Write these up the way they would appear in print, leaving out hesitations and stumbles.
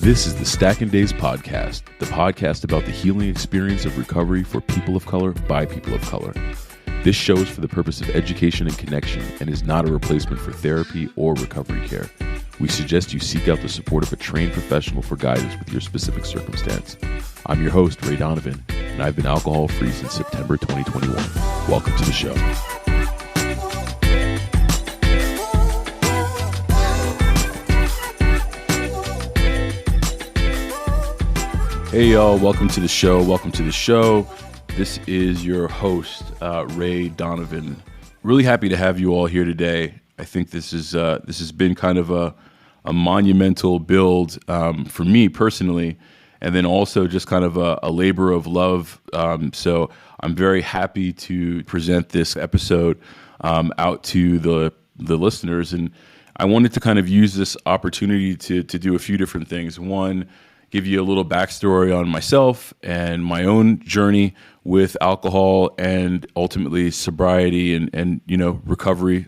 This is the Stackndays podcast, the podcast about the healing experience of recovery for people of color by people of color. This show is for the purpose of education and connection and is not a replacement for therapy or recovery care. We suggest you seek out the support of a trained professional for guidance with your specific circumstance. I'm your host, Ray Donovan, and I've been alcohol-free since September 2021. Welcome to the show. Hey y'all, welcome to the show. This is your host, Ray Donovan. Really happy to have you all here today. I think this has been kind of a monumental build for me personally, and then also just kind of a labor of love. So I'm very happy to present this episode out to the listeners, and I wanted to kind of use this opportunity to do a few different things. One, give you a little backstory on myself and my own journey with alcohol and ultimately sobriety and recovery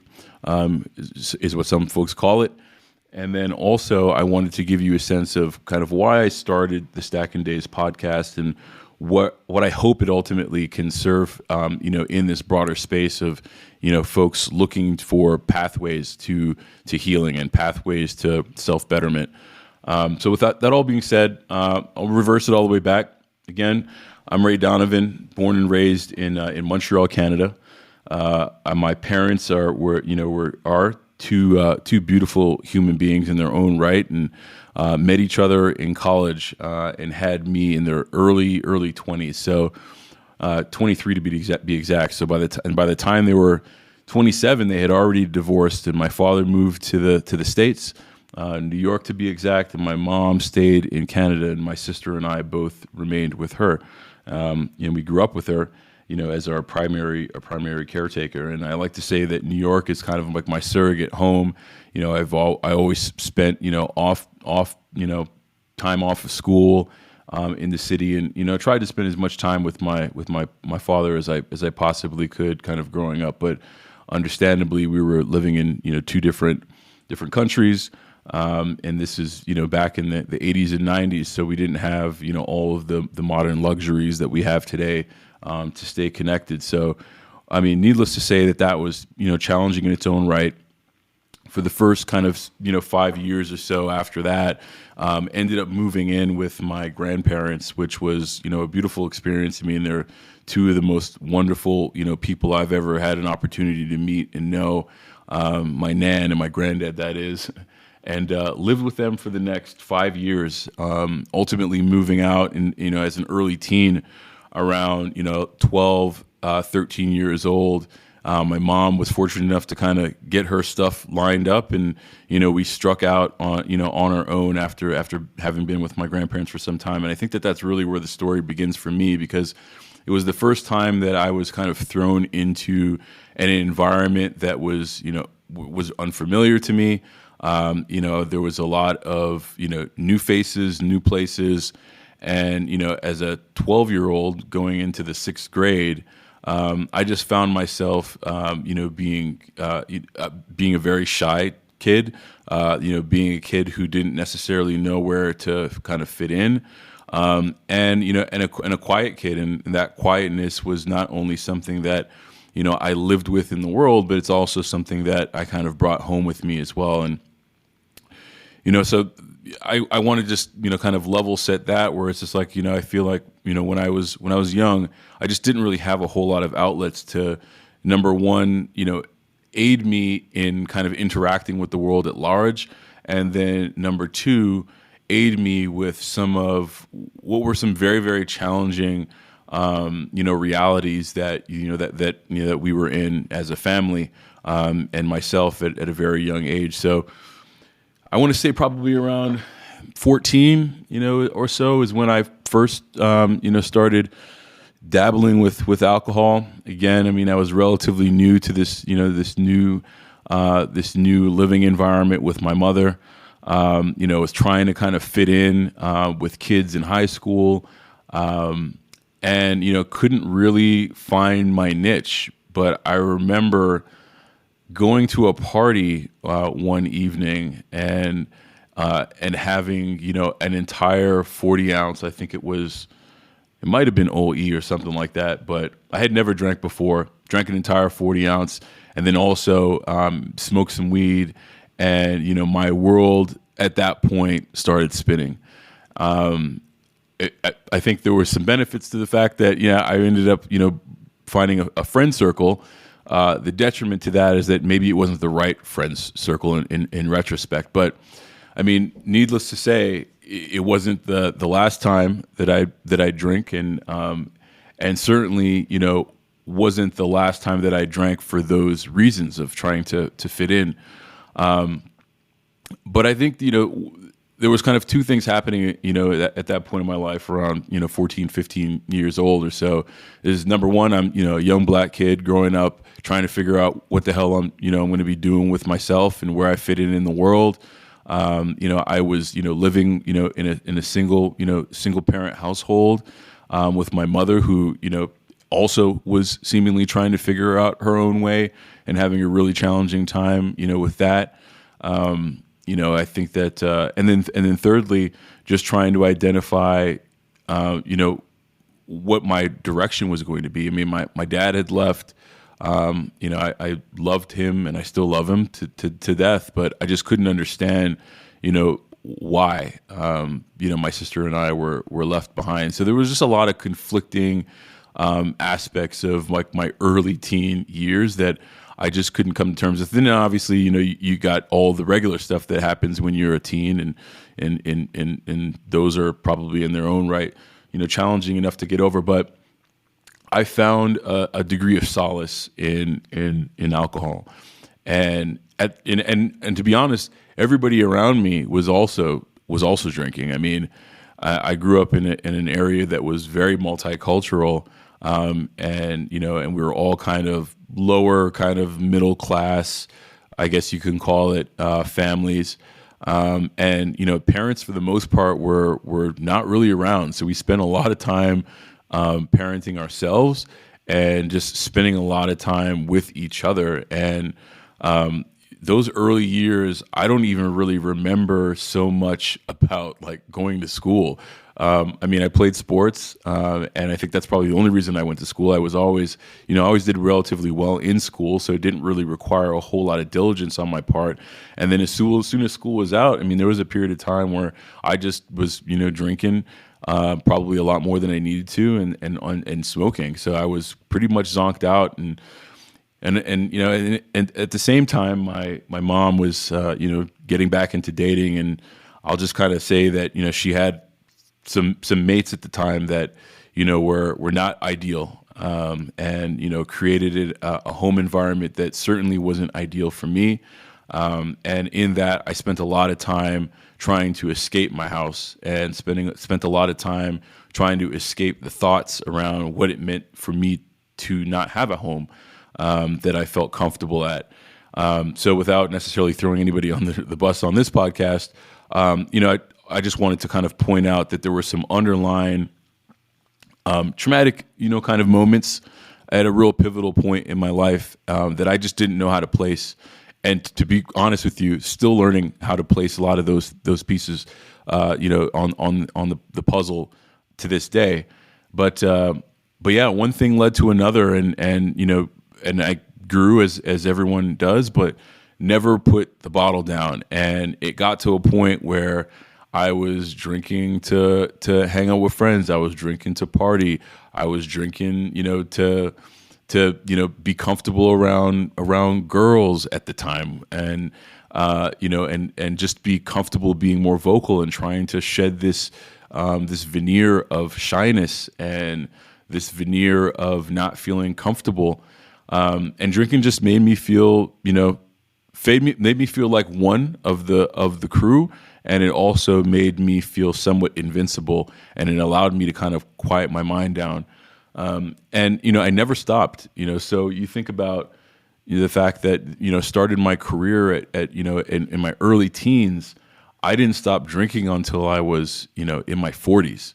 is what some folks call it. And then also I wanted to give you a sense of kind of why I started the Stackndays podcast and what I hope it ultimately can serve, in this broader space of, folks looking for pathways to healing and pathways to self-betterment. So with that all being said, I'll reverse it all the way back. Again, I'm Ray Donovan, born and raised in Montreal, Canada. My parents are two beautiful human beings in their own right, and met each other in college and had me in their early 20s. So 23 to be exact. So by the time they were 27, they had already divorced, and my father moved to the States. New York to be exact, and my mom stayed in Canada, and my sister and I both remained with her. We grew up with her, as our primary caretaker. And I like to say that New York is kind of like my surrogate home. I always spent time off of school in the city, and tried to spend as much time with my father as I possibly could, kind of growing up. But understandably, we were living in two different countries. And this is, back in the 80s and 90s. So we didn't have, all of the modern luxuries that we have today to stay connected. So, needless to say that was, challenging in its own right. For the first kind of, 5 years or so after that, ended up moving in with my grandparents, which was, a beautiful experience. They're two of the most wonderful, people I've ever had an opportunity to meet and know. My nan and my granddad, that is. And lived with them for the next 5 years, ultimately moving out as an early teen around 12, 13 years old. My mom was fortunate enough to kind of get her stuff lined up, and we struck out on our own after having been with my grandparents for some time. And I think that's really where the story begins for me, because it was the first time that I was kind of thrown into an environment that was unfamiliar to me. There was a lot of, new faces, new places. And, as a 12-year-old going into the sixth grade, I just found myself, being a very shy kid, being a kid who didn't necessarily know where to kind of fit in. And a quiet kid. And that quietness was not only something that, I lived with in the world, but it's also something that I kind of brought home with me as well. And, so I want to just, kind of level set that, where it's just like, I feel like, when I was young, I just didn't really have a whole lot of outlets to, number one, aid me in kind of interacting with the world at large. And then number two, aid me with some of what were some very, very challenging, realities that, that we were in as a family, and myself at a very young age. So I want to say probably around 14, or so is when I first, started dabbling with alcohol. Again, I was relatively new to this, this new living environment with my mother. Was trying to kind of fit in with kids in high school, and couldn't really find my niche. But I remember going to a party one evening, and and having, an entire 40 ounce, I think it might have been OE or something like that, but I had never drank before, drank an entire 40 ounce, and then also smoked some weed. And, my world at that point started spinning. I think there were some benefits to the fact that, I ended up, finding a friend circle. The detriment to that is that maybe it wasn't the right friends circle in retrospect. But I mean, needless to say, it wasn't the last time that I drink, and certainly, wasn't the last time that I drank for those reasons of trying to fit in. But I think, there was kind of two things happening, at that point in my life around, 14, 15 years old or so. Is number one, I'm, a young black kid growing up, trying to figure out what the hell I'm going to be doing with myself and where I fit in the world. I was, living, in a single parent household, with my mother who, also was seemingly trying to figure out her own way and having a really challenging time, with that. I think that, and then thirdly, just trying to identify, what my direction was going to be. I mean, my dad had left. I loved him and I still love him to death, but I just couldn't understand, why, my sister and I were left behind. So there was just a lot of conflicting aspects of like my early teen years that I just couldn't come to terms with. Then obviously, you got all the regular stuff that happens when you're a teen, and those are probably in their own right, challenging enough to get over. But I found a degree of solace in alcohol, and to be honest, everybody around me was also drinking. I mean, I grew up in an area that was very multicultural, and we were all kind of lower, kind of middle class, I guess you can call it, families. And parents for the most part were not really around, so we spent a lot of time parenting ourselves and just spending a lot of time with each other. And those early years, I don't even really remember so much about like going to school. I mean, I played sports, and I think that's probably the only reason I went to school. I was always, I always did relatively well in school, so it didn't really require a whole lot of diligence on my part. And then as soon as school was out, I mean, there was a period of time where I just was, drinking, probably a lot more than I needed to, and smoking. So I was pretty much zonked out, and at the same time, my mom was, getting back into dating, and I'll just kind of say that, she had some mates at the time that, were not ideal, and, created a home environment that certainly wasn't ideal for me. And in that, I spent a lot of time trying to escape my house, and spent a lot of time trying to escape the thoughts around what it meant for me to not have a home that I felt comfortable at. So without necessarily throwing anybody on the bus on this podcast, I just wanted to kind of point out that there were some underlying traumatic, kind of moments at a real pivotal point in my life that I just didn't know how to place. And to be honest with you, still learning how to place a lot of those pieces, on the puzzle to this day. But yeah, one thing led to another, and I grew as everyone does, but never put the bottle down. And it got to a point where I was drinking to hang out with friends. I was drinking to party. I was drinking, to be comfortable around girls at the time, and and just be comfortable being more vocal and trying to shed this veneer of shyness and this veneer of not feeling comfortable. And drinking just made me feel, made me feel like one of the crew, and it also made me feel somewhat invincible, and it allowed me to kind of quiet my mind down. And I never stopped. So you think about the fact that started my career at in my early teens. I didn't stop drinking until I was in my 40s.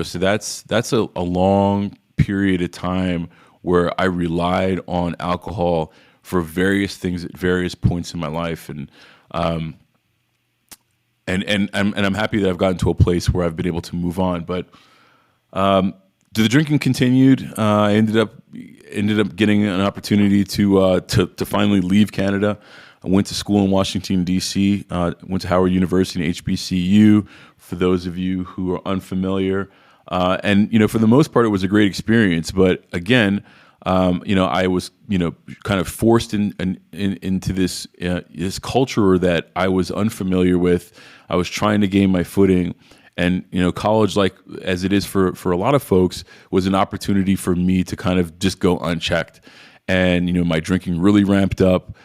So that's a long period of time where I relied on alcohol for various things at various points in my life, and I'm happy that I've gotten to a place where I've been able to move on. But the drinking continued. I ended up getting an opportunity to finally leave Canada. I went to school in Washington, D.C., went to Howard University and HBCU, for those of you who are unfamiliar. And, for the most part, it was a great experience. But again, I was, kind of forced into this culture that I was unfamiliar with. I was trying to gain my footing. And, college, like as it is for a lot of folks, was an opportunity for me to kind of just go unchecked. And, my drinking really ramped up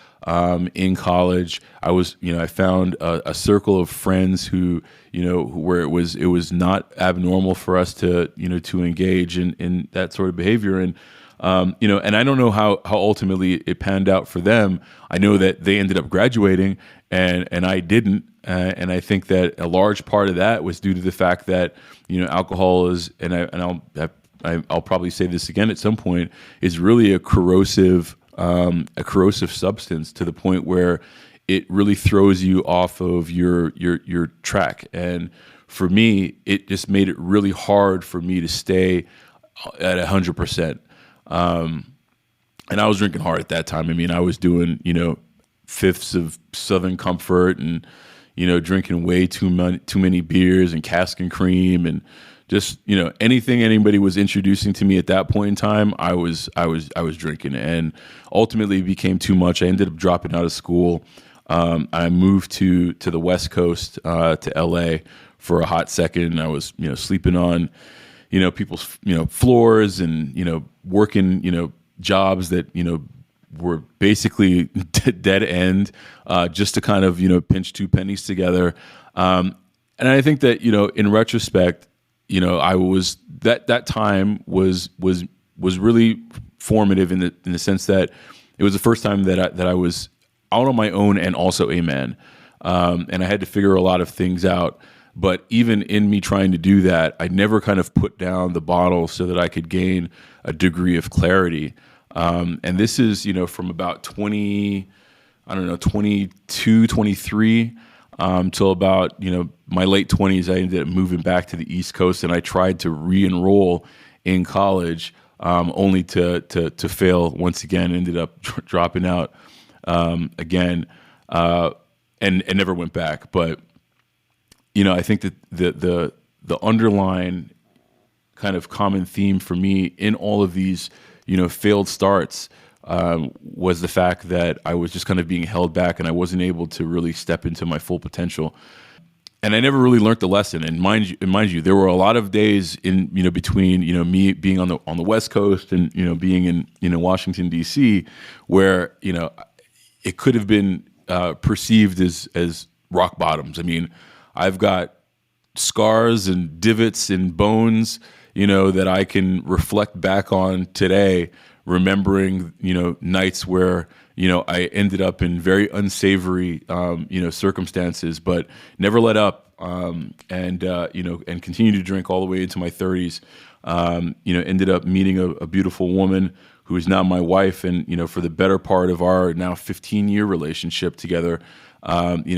in college. I found a circle of friends who, where it was not abnormal for us to engage in that sort of behavior. And, and I don't know how ultimately it panned out for them. I know that they ended up graduating and I didn't. And I think that a large part of that was due to the fact that, alcohol is, I'll probably say this again at some point, is really a corrosive substance, to the point where it really throws you off of your track. And for me, it just made it really hard for me to stay at 100%. And I was drinking hard at that time. I mean, I was doing, fifths of Southern Comfort and, drinking way too many beers and cask and cream, and just, anything anybody was introducing to me at that point in time, I was drinking, and ultimately it became too much. I ended up dropping out of school. I moved to the West Coast, to LA for a hot second. I was, sleeping on, people's, floors, and, working, jobs that, were basically dead end, just to kind of, pinch two pennies together. And I think that, in retrospect, I was, that time was really formative in the sense that it was the first time that I was out on my own and also a man. And I had to figure a lot of things out. But even in me trying to do that, I never kind of put down the bottle so that I could gain a degree of clarity. And this is, from about 22, 23, till about, my late 20s. I ended up moving back to the East Coast, and I tried to re-enroll in college, only to fail once again. Ended up dropping out again, and never went back. But I think that the underlying kind of common theme for me in all of these failed starts was the fact that I was just kind of being held back, and I wasn't able to really step into my full potential. And I never really learned the lesson. And mind you, there were a lot of days in between me being on the West Coast and being in Washington D.C. where it could have been perceived as rock bottoms. I mean, I've got scars and divots and bones that I can reflect back on today, remembering nights where I ended up in very unsavory circumstances, but never let up, and continued to drink all the way into my 30s. Ended up meeting a beautiful woman who is now my wife, and for the better part of our now 15-year relationship together,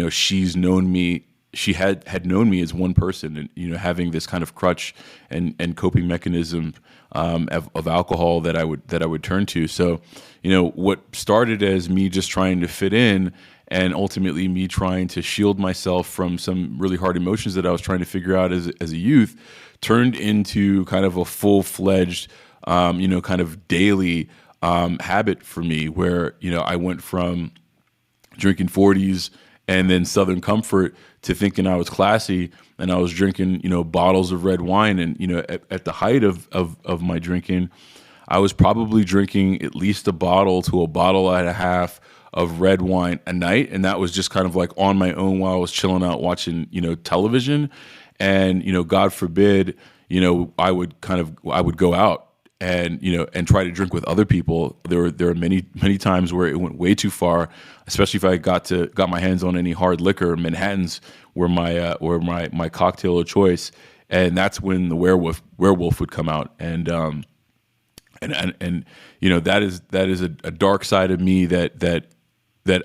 she's known me. She had known me as one person, and having this kind of crutch and coping mechanism of alcohol that I would turn to. So, what started as me just trying to fit in, and ultimately me trying to shield myself from some really hard emotions that I was trying to figure out as a youth, turned into kind of a full-fledged, kind of daily habit for me, where I went from drinking 40s and then Southern Comfort to thinking I was classy, and I was drinking, bottles of red wine. And, at the height of my drinking, I was probably drinking at least a bottle to a bottle and a half of red wine a night. And that was just kind of like on my own while I was chilling out watching, television. And, God forbid, I would go out and and try to drink with other people. There are many times where it went way too far, especially if I got my hands on any hard liquor. Manhattans were my cocktail of choice, and that's when the werewolf would come out. And that is a dark side of me that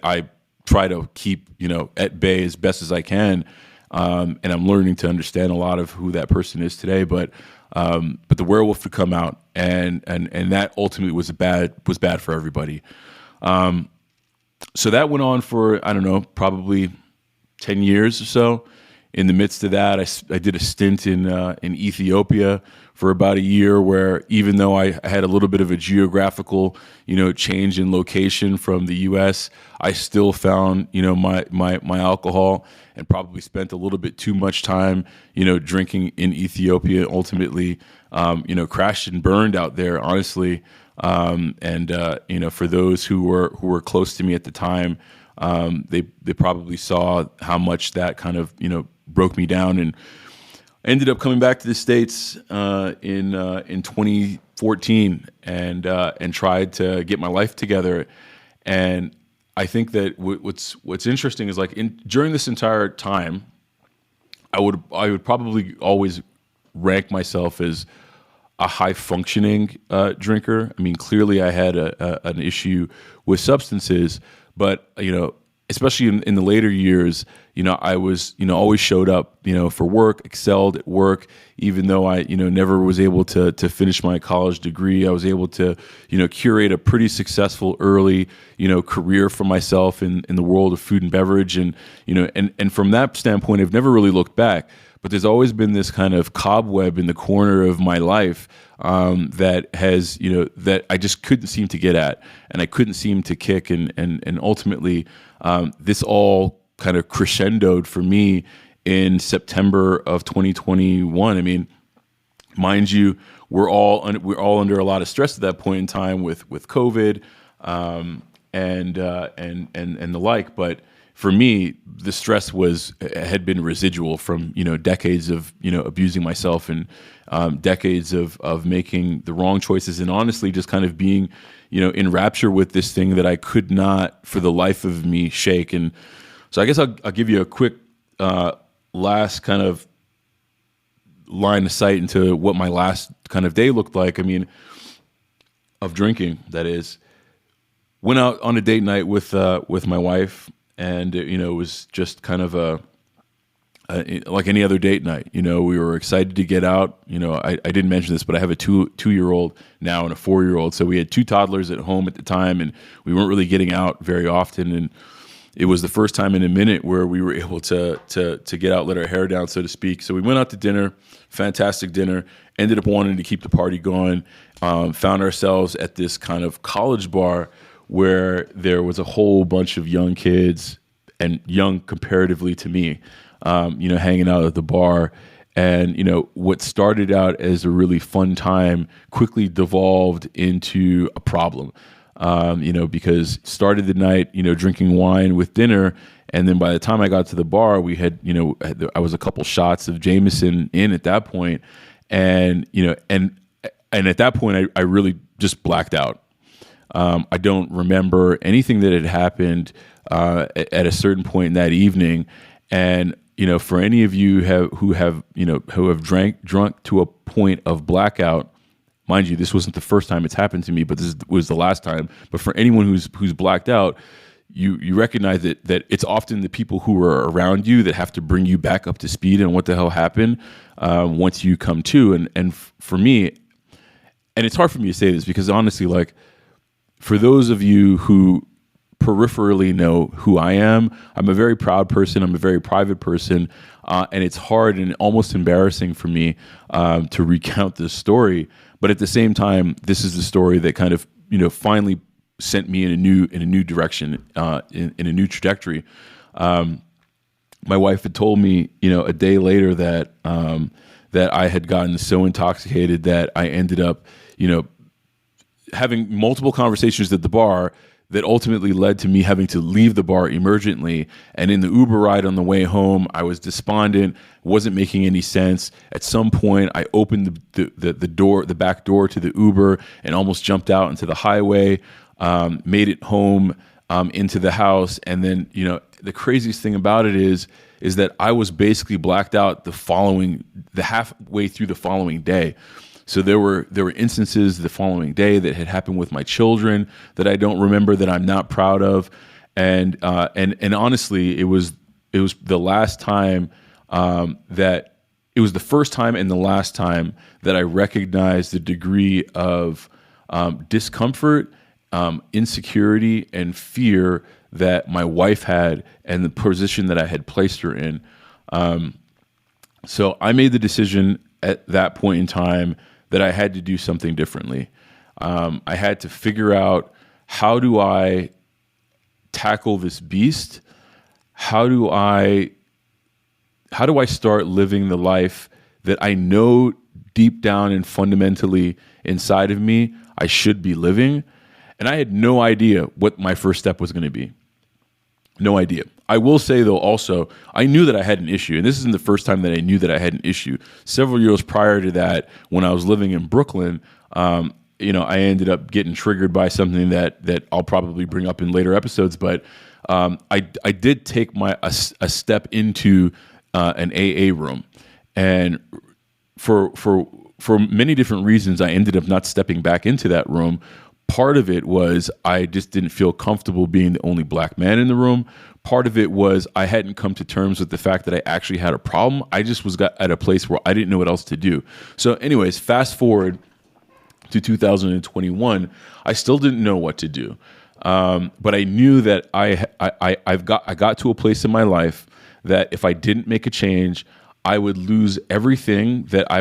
I try to keep at bay as best as I can. and I'm learning to understand a lot of who that person is today. But the werewolf would come out, and that ultimately was bad for everybody. So that went on for, I don't know, probably 10 years or so. In the midst of that, I did a stint in Ethiopia for about a year, where even though I had a little bit of a geographical, change in location from the U.S., I still found, my alcohol, and probably spent a little bit too much time, drinking in Ethiopia. Ultimately, crashed and burned out there, honestly. For those who were close to me at the time, they probably saw how much that kind of, broke me down, and ended up coming back to the States in 2014, and tried to get my life together. And I think that what's interesting is, like, during this entire time, I would probably always rank myself as a high functioning drinker. I mean, clearly I had an issue with substances, but especially in the later years, I was, always showed up, for work, excelled at work, even though I, never was able to finish my college degree. I was able to, curate a pretty successful early, career for myself in the world of food and beverage. And, and from that standpoint, I've never really looked back. But there's always been this kind of cobweb in the corner of my life that has, that I just couldn't seem to get at, and I couldn't seem to kick. And ultimately, this all kind of crescendoed for me in September of 2021. I mean, mind you, we're all under a lot of stress at that point in time with COVID and the like, but for me, the stress had been residual from, decades of, abusing myself, and decades of making the wrong choices, and honestly just kind of being, in rapture with this thing that I could not for the life of me shake. And so I guess I'll give you a quick last kind of line of sight into what my last kind of day looked like. I mean, of drinking, that is. Went out on a date night with my wife. And it was just kind of like any other date night. We were excited to get out. I didn't mention this, but I have a two-year-old now and a 4-year-old. So we had 2 toddlers at home at the time, and we weren't really getting out very often. And it was the first time in a minute where we were able to get out, let our hair down, so to speak. So we went out to dinner, fantastic dinner. Ended up wanting to keep the party going. Found ourselves at this kind of college bar, where there was a whole bunch of young kids, and young comparatively to me, hanging out at the bar. And, what started out as a really fun time quickly devolved into a problem, because started the night, drinking wine with dinner. And then by the time I got to the bar, we had, I was a couple shots of Jameson in at that point. And, and at that point, I really just blacked out. I don't remember anything that had happened at a certain point in that evening. And for any of you who have drunk to a point of blackout, mind you, this wasn't the first time it's happened to me, but this was the last time. But for anyone who's blacked out, you recognize that it's often the people who are around you that have to bring you back up to speed on what the hell happened once you come to. And for me, and it's hard for me to say this because honestly, like, for those of you who peripherally know who I am, I'm a very proud person. I'm a very private person. And it's hard and almost embarrassing for me to recount this story. But at the same time, this is the story that kind of, finally sent me in a new direction, in a new trajectory. My wife had told me, a day later that I had gotten so intoxicated that I ended up, having multiple conversations at the bar that ultimately led to me having to leave the bar emergently. And in the Uber ride on the way home, I was despondent, wasn't making any sense. At some point, I opened the back door to the Uber and almost jumped out into the highway, made it home, into the house. And then, the craziest thing about it is that I was basically blacked out the halfway through the following day. So there were instances the following day that had happened with my children that I don't remember, that I'm not proud of, and honestly, it was the last time that it was the first time and the last time that I recognized the degree of discomfort, insecurity, and fear that my wife had and the position that I had placed her in. So I made the decision at that point in time that I had to do something differently. I had to figure out, how do I tackle this beast? How do I start living the life that I know deep down and fundamentally inside of me I should be living? And I had no idea what my first step was going to be. No idea. I will say, though, also, I knew that I had an issue. And this isn't the first time that I knew that I had an issue. Several years prior to that, when I was living in Brooklyn, I ended up getting triggered by something that I'll probably bring up in later episodes. But I did take a step into an AA room. And for many different reasons, I ended up not stepping back into that room. Part of it was I just didn't feel comfortable being the only black man in the room. Part of it was I hadn't come to terms with the fact that I actually had a problem. I just was at a place where I didn't know what else to do. So anyways, fast forward to 2021, I still didn't know what to do. But I knew that I got to a place in my life that if I didn't make a change, I would lose everything that I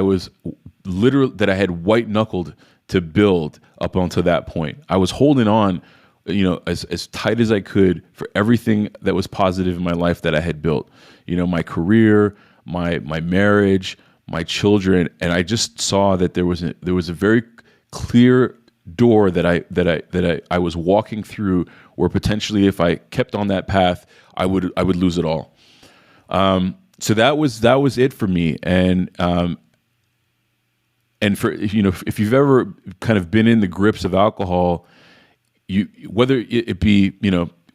had white knuckled to build up until that point. I was holding on, as tight as I could for everything that was positive in my life that I had built. My career, my marriage, my children, and I just saw that there was a very clear door that I was walking through, where potentially if I kept on that path, I would lose it all. So that was it for me, and for if you've ever kind of been in the grips of alcohol, whether it be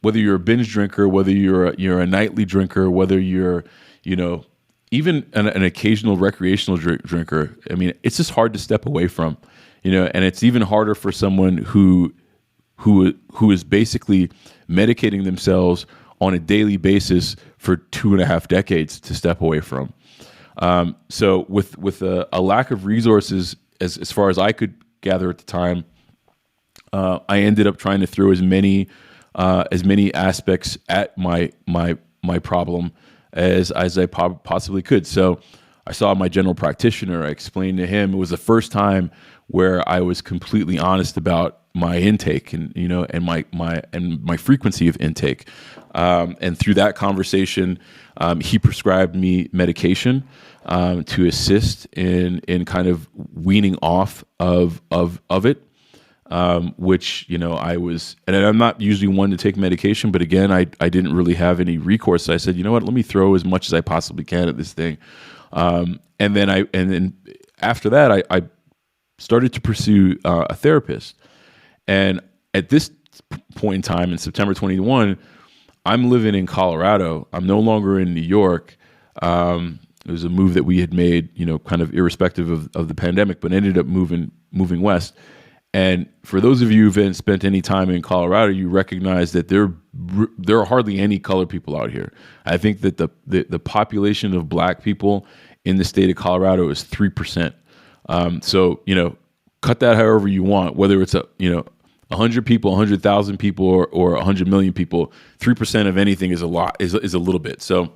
whether you're a binge drinker, whether you're a nightly drinker, whether you're even an occasional recreational drinker, I mean, it's just hard to step away from, and it's even harder for someone who is basically medicating themselves on a daily basis for 2.5 decades to step away from. So with a lack of resources, as far as I could gather at the time, I ended up trying to throw as many aspects at my problem as I possibly could. So I saw my general practitioner. I explained to him. It was the first time where I was completely honest about my intake and my frequency of intake. And through that conversation, he prescribed me medication to assist in kind of weaning off of it. Which I was, and I'm not usually one to take medication, but again, I didn't really have any recourse. So I said, you know what, let me throw as much as I possibly can at this thing. And then after that, I started to pursue a therapist. And at this point in time, in September 21, I'm living in Colorado. I'm no longer in New York. It was a move that we had made, kind of irrespective of the pandemic, but ended up moving west. And for those of you who haven't spent any time in Colorado, you recognize that there are hardly any colored people out here. I think that the population of black people in the state of Colorado is 3%. So cut that however you want, whether it's 100 people, 100,000 people, or 100 million people. 3% of anything is a lot, is a little bit. So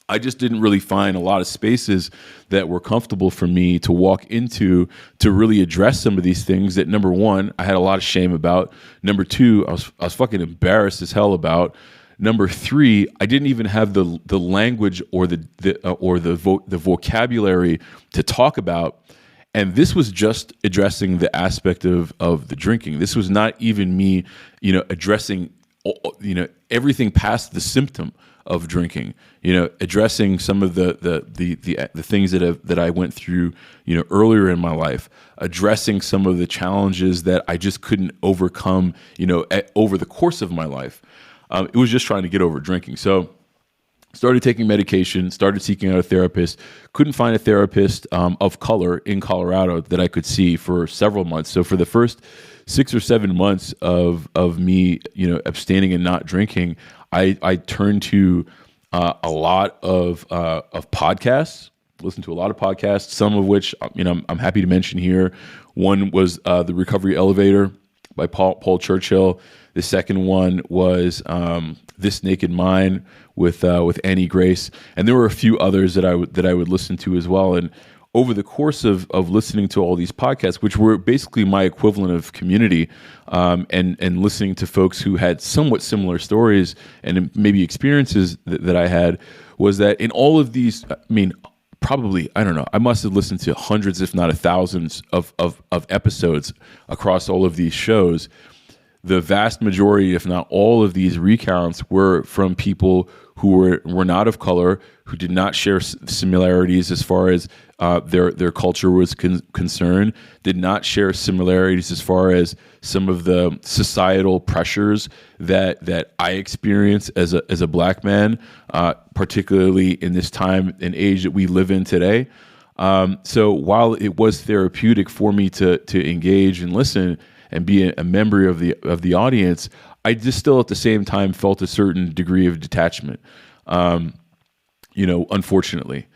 I just didn't really find a lot of spaces that were comfortable for me to walk into to really address some of these things that, number one, I had a lot of shame about. Number two, I was fucking embarrassed as hell about. Number three, I didn't even have the language or the vocabulary to talk about. And this was just addressing the aspect of the drinking. This was not even me, addressing, everything past the symptom of drinking, addressing some of the things that I went through, earlier in my life, addressing some of the challenges that I just couldn't overcome, over the course of my life. It was just trying to get over drinking. So started taking medication, started seeking out a therapist, couldn't find a therapist of color in Colorado that I could see for several months. So for the first 6 or 7 months of me, abstaining and not drinking, I turned to a lot of podcasts. Listened to a lot of podcasts, some of which I'm happy to mention here. One was the Recovery Elevator by Paul Churchill. The second one was This Naked Mind with Annie Grace, and there were a few others that I would listen to as well. And over the course of listening to all these podcasts, which were basically my equivalent of community, and listening to folks who had somewhat similar stories and maybe experiences that I had, was that in all of these, probably, I don't know, I must have listened to hundreds, if not thousands of episodes across all of these shows. The vast majority, if not all of these recounts, were from people who were not of color, who did not share similarities as far as their culture was concerned, did not share similarities as far as some of the societal pressures that I experience as a Black man, particularly in this time and age that we live in today. So while it was therapeutic for me to engage and listen and be a member of the audience, I just still at the same time felt a certain degree of detachment, unfortunately.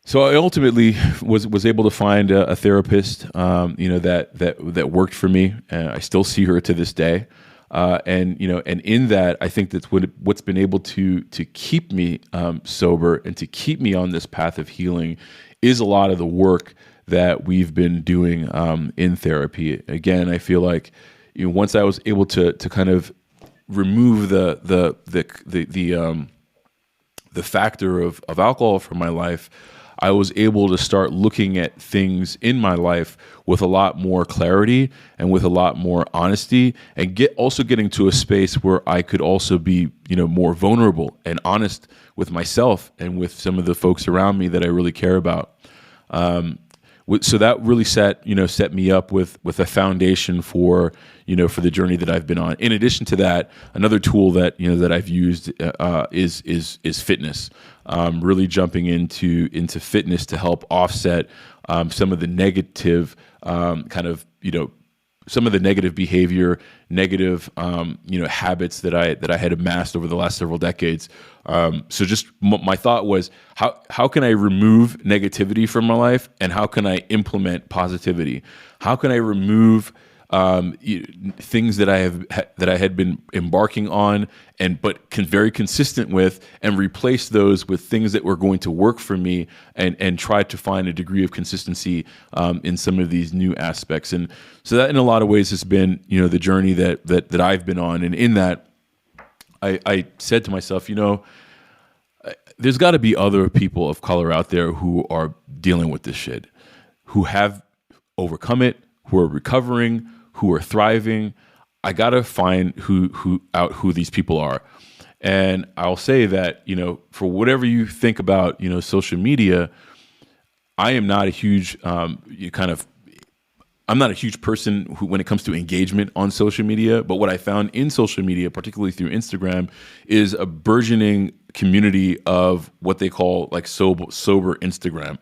So I ultimately was able to find a therapist, that worked for me. I still see her to this day, and in that, I think that's what's been able to keep me sober and to keep me on this path of healing is a lot of the work that we've been doing in therapy. Again, I feel like once I was able to kind of remove the factor of alcohol from my life, I was able to start looking at things in my life with a lot more clarity and with a lot more honesty, and getting to a space where I could also be, more vulnerable and honest with myself and with some of the folks around me that I really care about. So that really set me up with a foundation for the journey that I've been on. In addition to that, another tool that I've used is fitness. Really jumping into fitness to help offset some of the negative some of the negative behavior, negative habits that I had amassed over the last several decades. So just my thought was, how can I remove negativity from my life, and how can I implement positivity? How can I remove things that I had been embarking on but very consistent with, and replace those with things that were going to work for me, and try to find a degree of consistency in some of these new aspects. And so that in a lot of ways has been the journey that I've been on. And in that, I said to myself, there's got to be other people of color out there who are dealing with this shit, who have overcome it, who are recovering, who are thriving. I got to find who these people are. And I'll say that, for whatever you think about, social media, I am not a huge I'm not a huge person when it comes to engagement on social media, but what I found in social media, particularly through Instagram, is a burgeoning community of what they call like sober Instagram.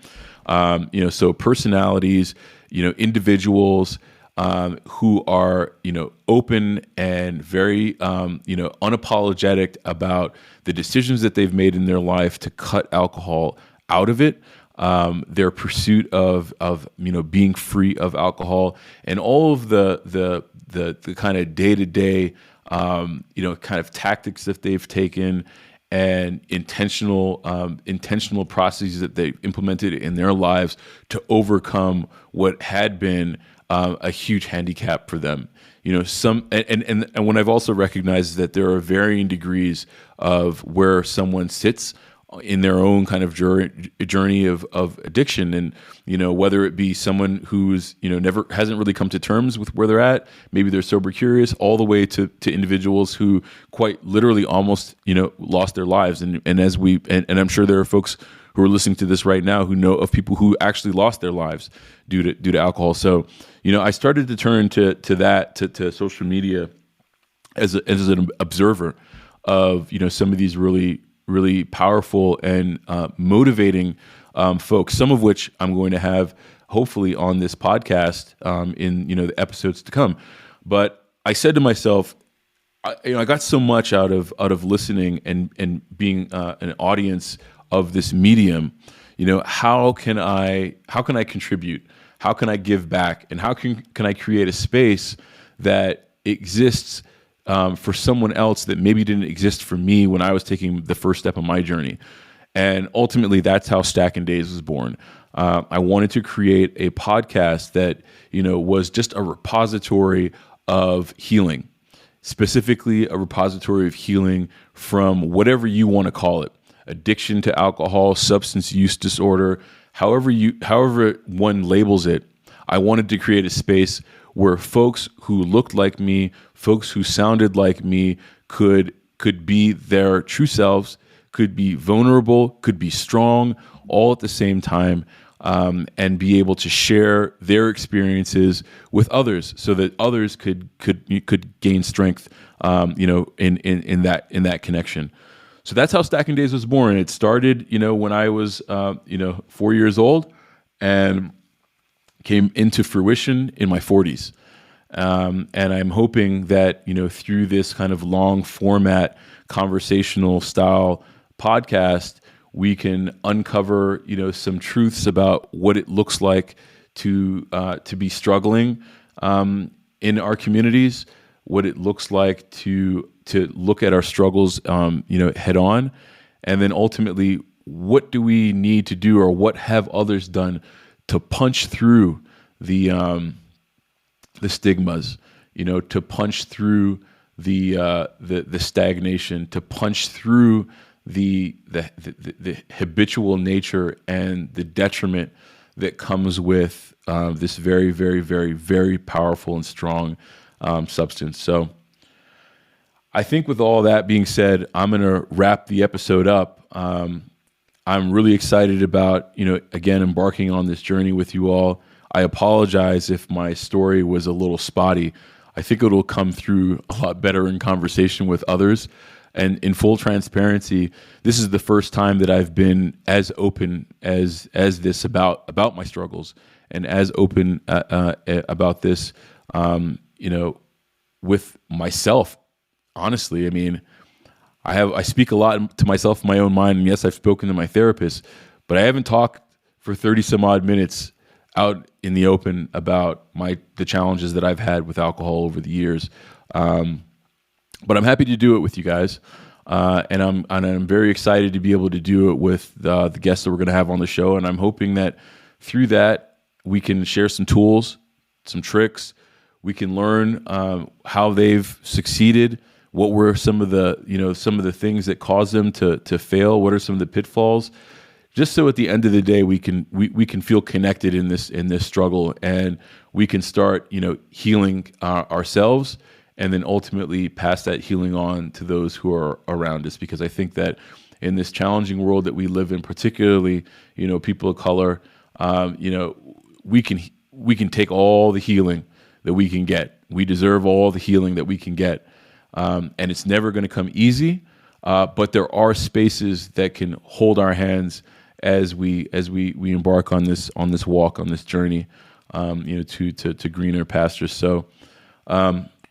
So personalities, individuals who are, open and very, unapologetic about the decisions that they've made in their life to cut alcohol out of it. Their pursuit of being free of alcohol, and all of the kind of day-to-day kind of tactics that they've taken, and intentional processes that they implemented in their lives to overcome what had been a huge handicap for them. And what I've also recognized is that there are varying degrees of where someone sits in their own kind of journey of addiction, and whether it be someone who's never hasn't really come to terms with where they're at, maybe they're sober curious, all the way to individuals who quite literally almost lost their lives, and I'm sure there are folks who are listening to this right now who know of people who actually lost their lives due to alcohol. So I started to turn to social media as an observer of some of these really powerful and motivating folks, some of which I'm going to have hopefully on this podcast in the episodes to come. But I said to myself, I got so much out of listening and being an audience of this medium. How can I contribute? How can I give back? And how can I create a space that exists for someone else that maybe didn't exist for me when I was taking the first step of my journey? And ultimately, that's how Stackndays was born. I wanted to create a podcast that was just a repository of healing, specifically a repository of healing from whatever you want to call it: addiction to alcohol, substance use disorder, however one labels it. I wanted to create a space where folks who looked like me, folks who sounded like me, could be their true selves, could be vulnerable, could be strong, all at the same time, and be able to share their experiences with others, so that others could gain strength, in that connection. So that's how Stackndays was born. It started, when I was, 4 years old, and came into fruition in my 40s. And I'm hoping that, through this kind of long format, conversational style podcast, we can uncover, some truths about what it looks like to be struggling in our communities, what it looks like to look at our struggles, head on, and then ultimately, what do we need to do, or what have others done to punch through the stigmas, to punch through the stagnation, to punch through the habitual nature and the detriment that comes with this very, very, very, very powerful and strong substance. So I think with all that being said, I'm going to wrap the episode up. I'm really excited about, again, embarking on this journey with you all. I apologize if my story was a little spotty. I think it'll come through a lot better in conversation with others. And in full transparency, this is the first time that I've been as open as this about my struggles, and as open about this, with myself. Honestly, I mean, I speak a lot to myself in my own mind, and yes, I've spoken to my therapist, but I haven't talked for 30 some odd minutes out in the open about the challenges that I've had with alcohol over the years. But I'm happy to do it with you guys, and I'm very excited to be able to do it with the guests that we're going to have on the show. And I'm hoping that through that we can share some tools, some tricks. We can learn how they've succeeded. What were some of the things that caused them to fail? What are some of the pitfalls? Just so at the end of the day we can feel connected in this struggle, and we can start healing ourselves, and then ultimately pass that healing on to those who are around us. Because I think that in this challenging world that we live in, particularly people of color, we can take all the healing that we can get. We deserve all the healing that we can get, and it's never going to come easy. But there are spaces that can hold our hands as we embark on this walk, on this journey, to greener pastures. So,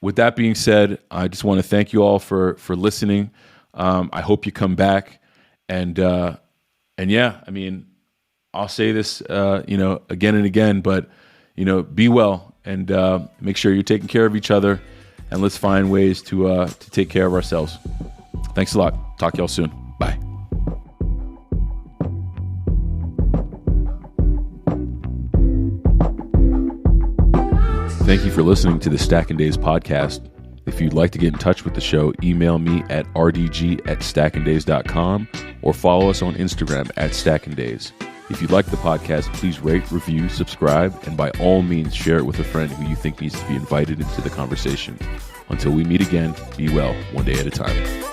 with that being said, I just want to thank you all for listening. I hope you come back, and yeah, I mean, I'll say this, again and again, but be well, and make sure you're taking care of each other, and let's find ways to take care of ourselves. Thanks a lot. Talk to y'all soon. Bye. Thank you for listening to the Stackndays podcast. If you'd like to get in touch with the show, email me at rdg@stackndays.com, or follow us on Instagram @Stackndays. If you like the podcast, please rate, review, subscribe, and by all means share it with a friend who you think needs to be invited into the conversation. Until we meet again, be well, one day at a time.